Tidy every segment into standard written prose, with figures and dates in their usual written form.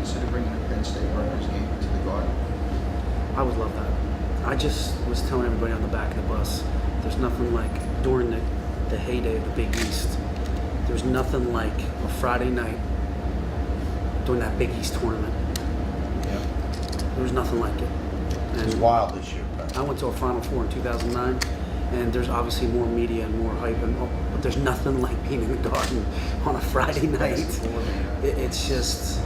consider bringing a Penn State Rutgers game to the Garden? I would love that. I just was telling everybody on the back of the bus, there's nothing like during the heyday of the Big East. There's nothing like a Friday night during that Big East tournament. Yeah. There was nothing like it. It was wild this year. I went to a Final Four in 2009, and there's obviously more media and more hype, but there's nothing like being in the Garden on a Friday night. It's just,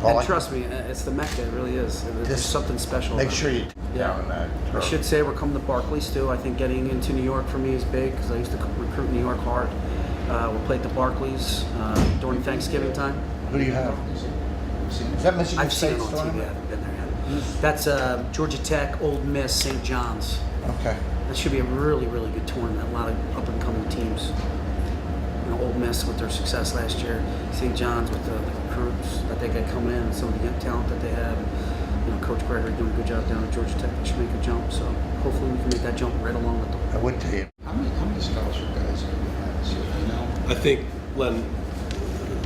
and trust me, it's the Mecca. It really is. There's something special. Make sure you down that. I should say we're coming to Barclays too. I think getting into New York for me is big because I used to recruit New York hard. We'll play at the Barclays during Thanksgiving time. Who do you have? Is that Michigan I've seen State's it on TV. I haven't been there yet. That's Georgia Tech, Old Miss, St. John's. Okay. That should be a really, really good tournament. A lot of up-and-coming teams. You know, Old Miss with their success last year, St. John's with the recruits that they got coming in, and some of the young talent that they have. You know, Coach Gregory doing a good job down at Georgia Tech. They should make a jump. So hopefully we can make that jump right along with them. I would tell you. How many scholarship guys have we had this year? You know? I think, Len,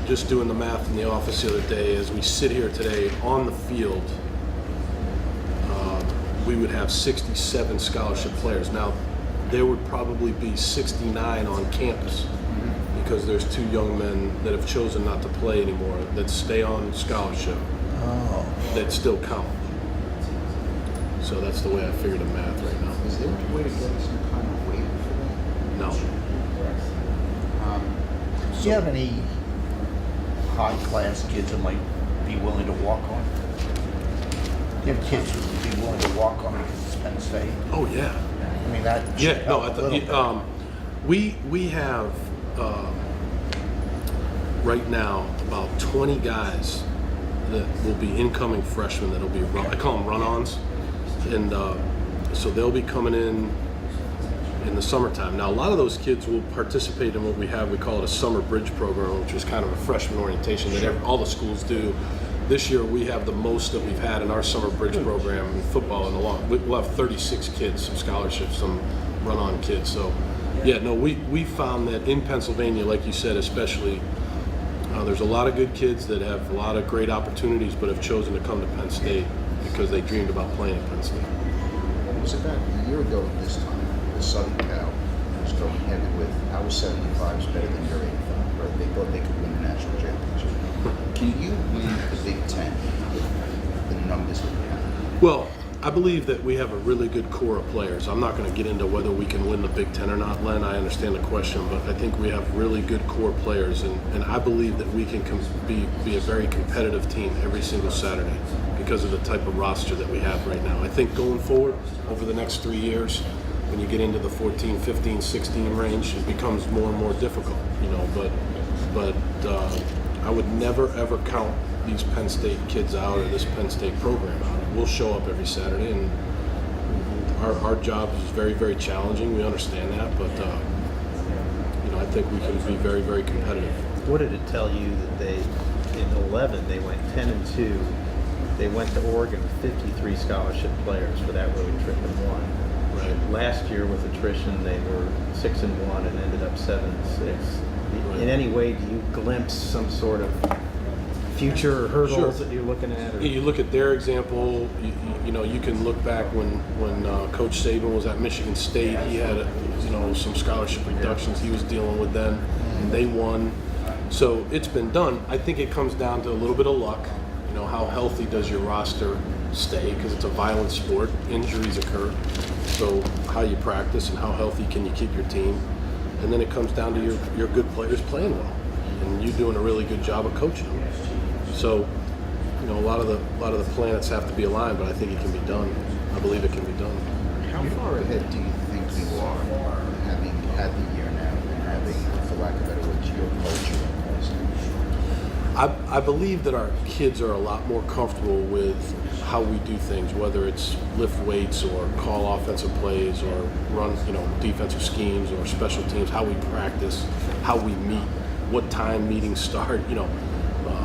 just doing the math in the office the other day, as we sit here today on the field, we would have 67 scholarship players. Now, there would probably be 69 on campus because there's 2 young men that have chosen not to play anymore that stay on scholarship that still count. So that's the way I figure the math right now. Is there a way to get some kind of waiver for that? No. Do you have any high-class kids that might be willing to walk on? Do you have kids who would be willing to walk on because it's Penn State? Oh, yeah. I mean, that should help a little bit. We have right now about 20 guys that will be incoming freshmen that'll be I call them run-ons, and so they'll be coming in the summertime. Now, a lot of those kids will participate in what we call it a summer bridge program, which is kind of a freshman orientation that all the schools do. This year we have the most that we've had in our summer bridge program in football in a long. We'll have 36 kids, some scholarships, some run-on kids. So, yeah, no, we found that in Pennsylvania, like you said, especially, there's a lot of good kids that have a lot of great opportunities, but have chosen to come to Penn State because they dreamed about playing at Penn State. It was about a year ago at this time, the Southern Cal was going heavy with our 75 is better than your 85, right? They thought they could win the national championship. Can you win the Big Ten with the numbers that you have? Well, I believe that we have a really good core of players. I'm not going to get into whether we can win the Big Ten or not, Len. I understand the question, but I think we have really good core players, and I believe that we can be a very competitive team every single Saturday because of the type of roster that we have right now. I think going forward over the next 3 years, when you get into the 14, 15, 16 range, it becomes more and more difficult, you know, but I would never ever count these Penn State kids out or this Penn State program out. We'll show up every Saturday, and our job is very, very challenging. We understand that, but you know, I think we can be very, very competitive. What did it tell you that they, in 11, they went 10-2. They went to Oregon with 53 scholarship players for that road trip and won. Right. Last year with attrition, they were 6-1 and ended up 7-6. Right. In any way, do you glimpse some sort of future hurdles Sure. that you're looking at? Or? You look at their example. You know, you can look back when Coach Saban was at Michigan State. He had some scholarship reductions he was dealing with then, and they won. So it's been done. I think it comes down to a little bit of luck. You know, how healthy does your roster stay? Because it's a violent sport. Injuries occur. So how you practice and how healthy can you keep your team? And then it comes down to your good players playing well, and you doing a really good job of coaching them. So, you know, a lot of the planets have to be aligned, but I think it can be done. I believe it can be done. How far ahead do you think you are, having had the year now and having, for lack of better words, your culture in place? I believe that our kids are a lot more comfortable with how we do things, whether it's lift weights or call offensive plays or run, defensive schemes or special teams, how we practice, how we meet, what time meetings start,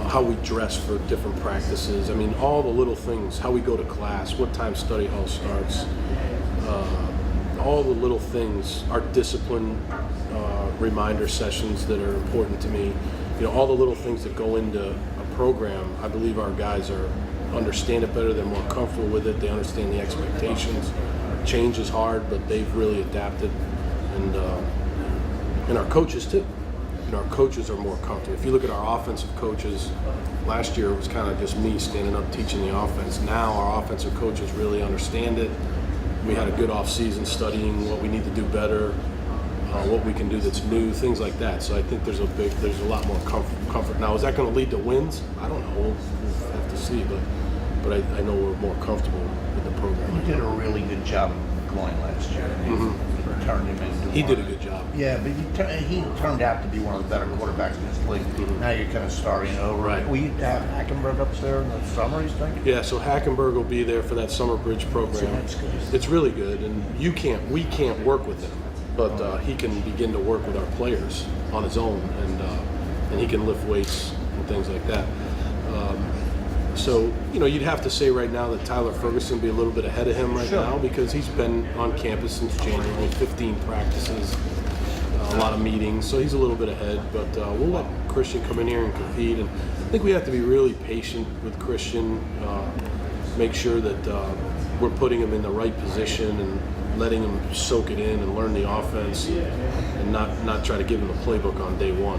how we dress for different practices. I mean, all the little things, how we go to class, what time study hall starts, all the little things, our discipline reminder sessions that are important to me, all the little things that go into a program, I believe our guys understand it better. They're more comfortable with it. They understand the expectations. Change is hard, but they've really adapted, and our coaches too. Our coaches are more comfortable. If you look at our offensive coaches, last year it was kind of just me standing up teaching the offense. Now our offensive coaches really understand it. We had a good off season studying what we need to do better, what we can do that's new, things like that. So I think there's a lot more comfort. Now, is that going to lead to wins? I don't know. We'll have to see, but I know we're more comfortable with the program. You did a really good job of going last year. You turned him into He did a good job. Yeah, but he turned out to be one of the better quarterbacks in this league. Now you're kind of starting over. Right. Will you have Hackenberg up there in the summer, you think? Yeah, so Hackenberg will be there for that summer bridge program. that's good. It's really good, and we can't work with him, but he can begin to work with our players on his own, and he can lift weights and things like that. So, you'd have to say right now that Tyler Ferguson be a little bit ahead of him right now because he's been on campus since January, 15 practices, a lot of meetings, so he's a little bit ahead. But we'll let Christian come in here and compete, and I think we have to be really patient with Christian, make sure that we're putting him in the right position and letting him soak it in and learn the offense, and not try to give him a playbook on day one,